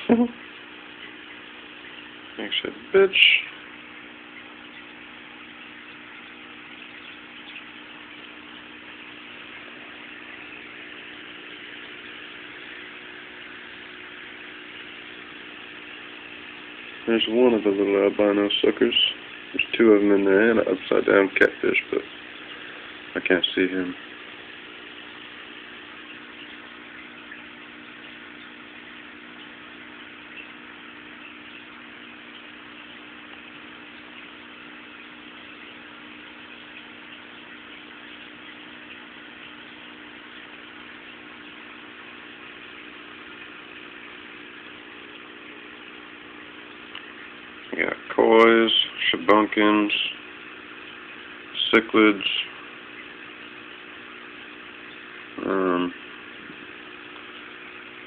Thanks, bitch. There's one of the little albino suckers. There's two of them in there and an upside down catfish, but I can't see him. We got kois, shabunkins, cichlids,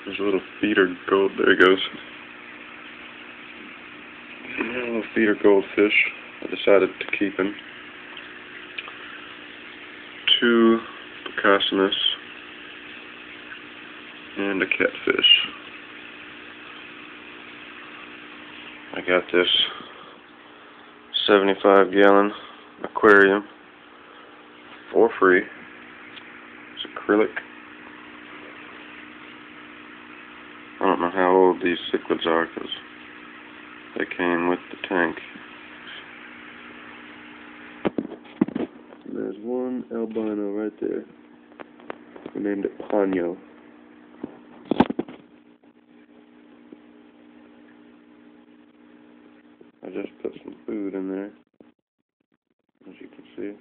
there's a little feeder gold, there he goes. A little feeder goldfish, I decided to keep him. Two Pocassinus, and a catfish. I got this 75-gallon aquarium for free. It's acrylic. I don't know how old these cichlids are because they came with the tank. There's one albino right there. We named it Ponyo. I just put some food in there, as you can see.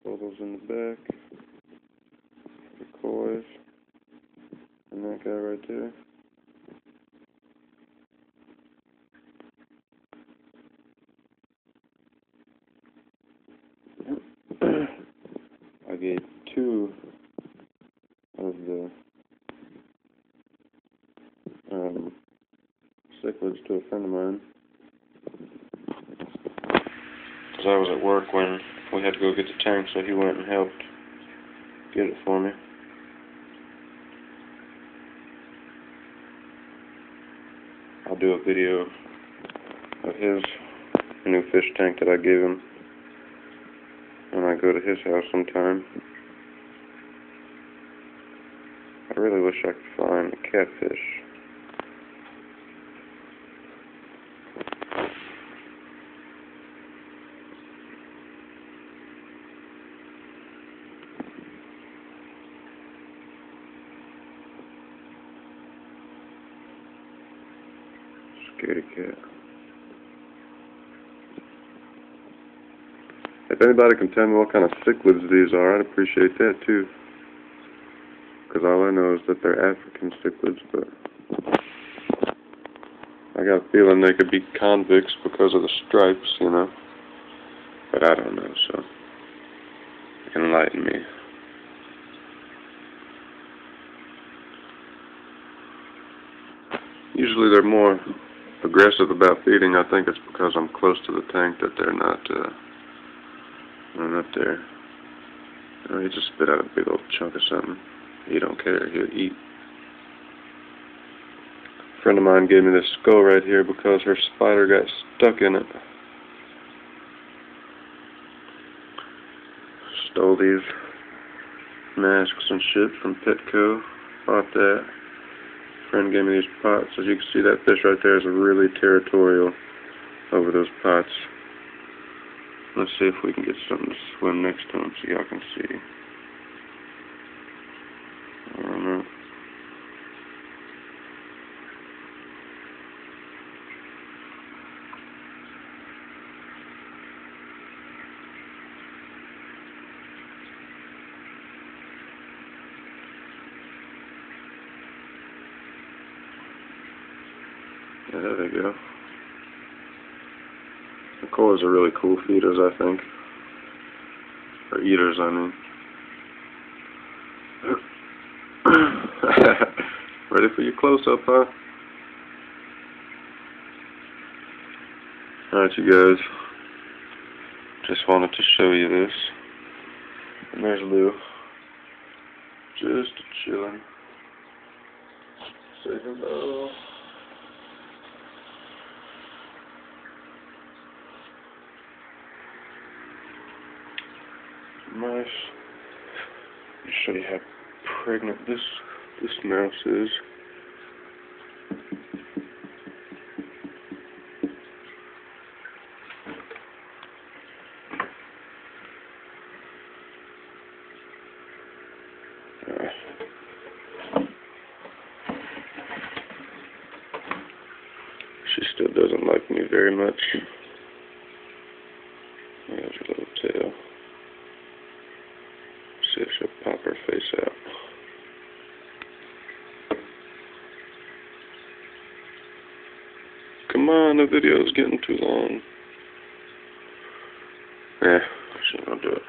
Bubbles in the back, the kois, and that guy right there. I gave two of the cichlids to a friend of mine because I was at work when we had to go get the tank, so he went and helped get it for me. I'll do a video of his new fish tank that I gave him when I go to his house sometime. I really wish I could find a catfish. Scaredy cat. If anybody can tell me what kind of cichlids these are, I'd appreciate that too. Because all I know is that they're African cichlids, but I got a feeling they could be convicts because of the stripes, you know. But I don't know, so enlighten me. Usually they're more aggressive about feeding. I think it's because I'm close to the tank that they're not up there. You know, he just spit out a big old chunk of something. He don't care. He'll eat. A friend of mine gave me this skull right here because her spider got stuck in it. Stole these masks and shit from Petco. Bought that. Friend gave me these pots. As you can see, that fish right there is really territorial over those pots. Let's see if we can get something to swim next to him so y'all can see. I don't know. Yeah, there they go. The kois are really cool feeders, I think. Or eaters, I mean. Ready for your close-up, huh? Alright, you guys. Just show you this. And there's Lou. Just chilling. Say hello. Nice. Let me show you how pregnant this mouse is. She still doesn't like me very much. There's her little tail. See if she'll pop her face out. Come on, the video's getting too long. Yeah, she ain't gonna do it.